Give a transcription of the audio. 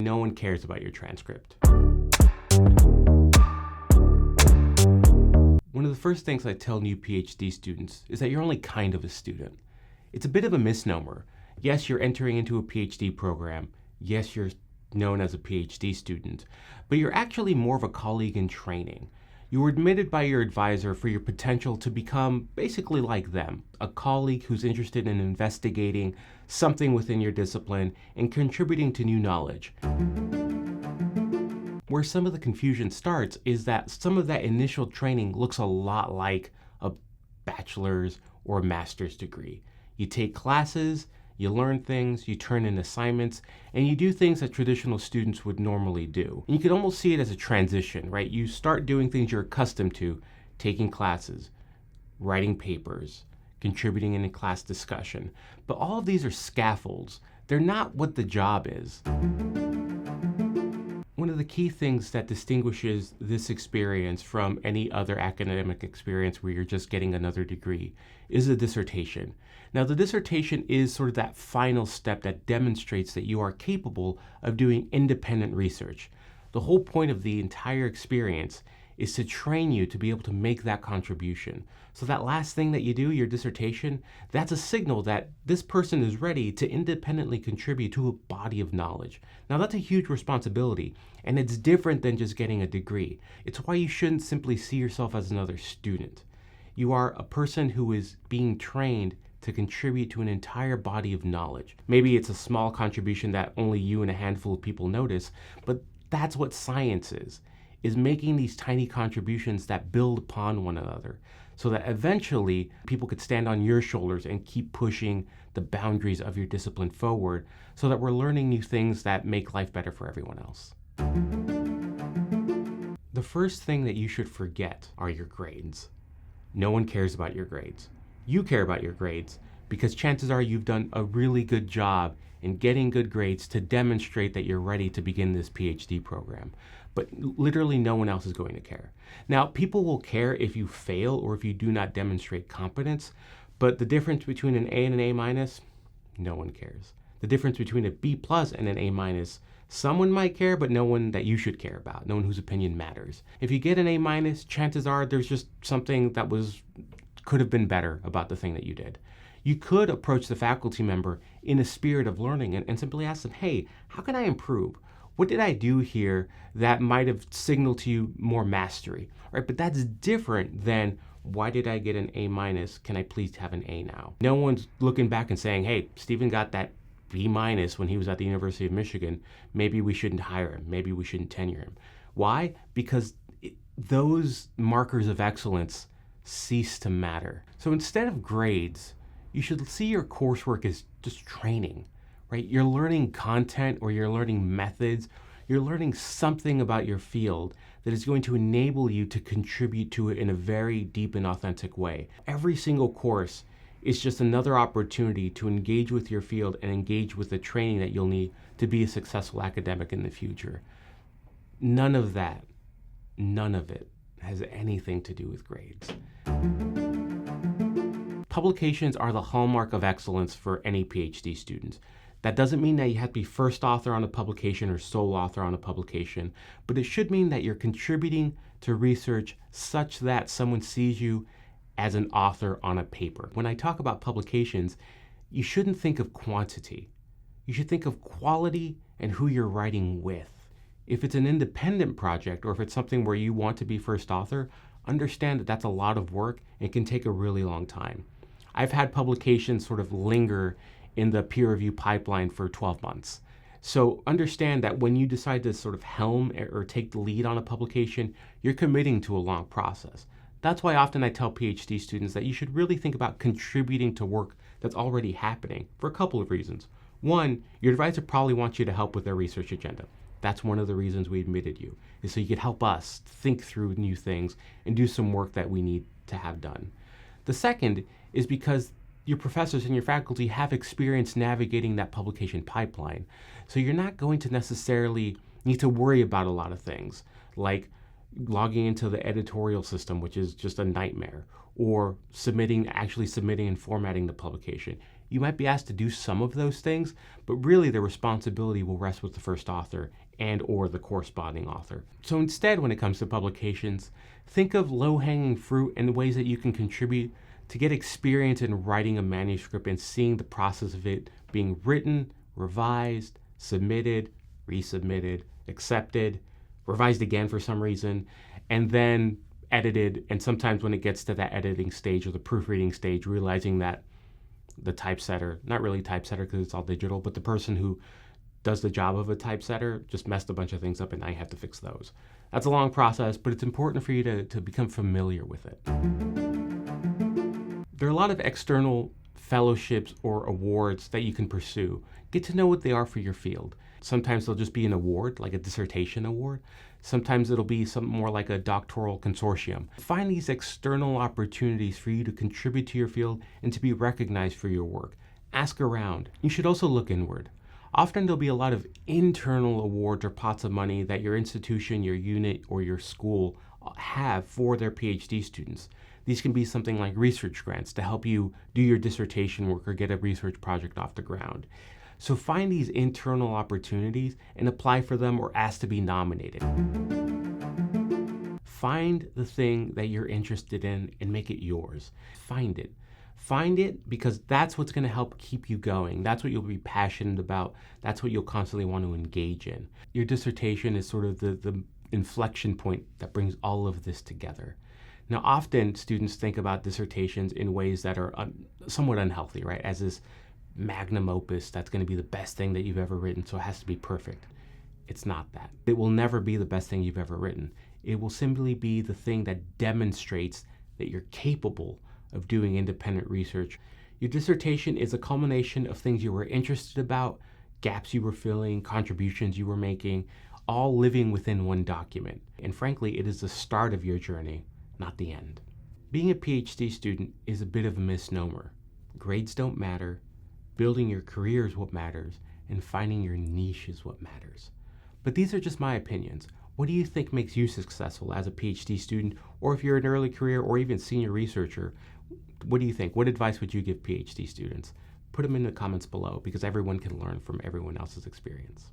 No one cares about your transcript. One of the first things I tell new PhD students is that you're only kind of a student. It's a bit of a misnomer. Yes, you're entering into a PhD program. Yes, you're known as a PhD student, but you're actually more of a colleague in training. You were admitted by your advisor for your potential to become basically like them, a colleague who's interested in investigating something within your discipline and contributing to new knowledge. Where some of the confusion starts is that some of that initial training looks a lot like a bachelor's or a master's degree. You take classes, you learn things, you turn in assignments, and you do things that traditional students would normally do. And you can almost see it as a transition, right? You start doing things you're accustomed to, taking classes, writing papers, contributing in a class discussion. But all of these are scaffolds. They're not what the job is. One of the key things that distinguishes this experience from any other academic experience where you're just getting another degree is a dissertation. Now, the dissertation is sort of that final step that demonstrates that you are capable of doing independent research. The whole point of the entire experience is to train you to be able to make that contribution. So that last thing that you do, your dissertation, that's a signal that this person is ready to independently contribute to a body of knowledge. Now, that's a huge responsibility, and it's different than just getting a degree. It's why you shouldn't simply see yourself as another student. You are a person who is being trained to contribute to an entire body of knowledge. Maybe it's a small contribution that only you and a handful of people notice, but that's what science is making these tiny contributions that build upon one another so that eventually people could stand on your shoulders and keep pushing the boundaries of your discipline forward so that we're learning new things that make life better for everyone else. The first thing that you should forget are your grades. No one cares about your grades. You care about your grades because chances are you've done a really good job in getting good grades to demonstrate that you're ready to begin this PhD program. But literally no one else is going to care. Now, people will care if you fail or if you do not demonstrate competence, but the difference between an A and an A-, no one cares. The difference between a B+ and an A-, someone might care, but no one that you should care about, no one whose opinion matters. If you get an A-, chances are there's just something that could have been better about the thing that you did. You could approach the faculty member in a spirit of learning and simply ask them, hey, how can I improve? What did I do here that might have signaled to you more mastery? Right? But that's different than, why did I get an A-? Can I please have an A now? No one's looking back and saying, hey, Stephen got that B- when he was at the University of Michigan. Maybe we shouldn't hire him. Maybe we shouldn't tenure him. Why? Because those markers of excellence cease to matter. So instead of grades, you should see your coursework as just training, right? You're learning content or you're learning methods. You're learning something about your field that is going to enable you to contribute to it in a very deep and authentic way. Every single course is just another opportunity to engage with your field and engage with the training that you'll need to be a successful academic in the future. None of it has anything to do with grades. Publications are the hallmark of excellence for any PhD student. That doesn't mean that you have to be first author on a publication or sole author on a publication, but it should mean that you're contributing to research such that someone sees you as an author on a paper. When I talk about publications, you shouldn't think of quantity. You should think of quality and who you're writing with. If it's an independent project or if it's something where you want to be first author, understand that that's a lot of work and can take a really long time. I've had publications sort of linger in the peer review pipeline for 12 months. So understand that when you decide to sort of helm or take the lead on a publication, you're committing to a long process. That's why often I tell PhD students that you should really think about contributing to work that's already happening for a couple of reasons. One, your advisor probably wants you to help with their research agenda. That's one of the reasons we admitted you, is so you could help us think through new things and do some work that we need to have done. The second is because your professors and your faculty have experience navigating that publication pipeline. So you're not going to necessarily need to worry about a lot of things, like logging into the editorial system, which is just a nightmare, or actually submitting and formatting the publication. You might be asked to do some of those things, but really the responsibility will rest with the first author and or the corresponding author. So instead, when it comes to publications, think of low-hanging fruit and the ways that you can contribute to get experience in writing a manuscript and seeing the process of it being written, revised, submitted, resubmitted, accepted, revised again for some reason, and then edited. And sometimes when it gets to that editing stage or the proofreading stage, realizing that the typesetter, not really typesetter because it's all digital, but the person who does the job of a typesetter just messed a bunch of things up and now you have to fix those. That's a long process, but it's important for you to become familiar with it. There are a lot of external fellowships or awards that you can pursue. Get to know what they are for your field. Sometimes they'll just be an award, like a dissertation award. Sometimes it'll be something more like a doctoral consortium. Find these external opportunities for you to contribute to your field and to be recognized for your work. Ask around. You should also look inward. Often there'll be a lot of internal awards or pots of money that your institution, your unit, or your school have for their PhD students. These can be something like research grants to help you do your dissertation work or get a research project off the ground. So find these internal opportunities and apply for them or ask to be nominated. Find the thing that you're interested in and make it yours. Find it. Find it because that's what's going to help keep you going. That's what you'll be passionate about. That's what you'll constantly want to engage in. Your dissertation is sort of the inflection point that brings all of this together. Now, often students think about dissertations in ways that are somewhat unhealthy, right? As this magnum opus that's going to be the best thing that you've ever written, so it has to be perfect. It's not that. It will never be the best thing you've ever written. It will simply be the thing that demonstrates that you're capable of doing independent research. Your dissertation is a culmination of things you were interested about, gaps you were filling, contributions you were making, all living within one document. And frankly, it is the start of your journey, not the end. Being a PhD student is a bit of a misnomer. Grades don't matter. Building your career is what matters, and finding your niche is what matters. But these are just my opinions. What do you think makes you successful as a PhD student, or if you're an early career or even senior researcher? What do you think? What advice would you give PhD students? Put them in the comments below because everyone can learn from everyone else's experience.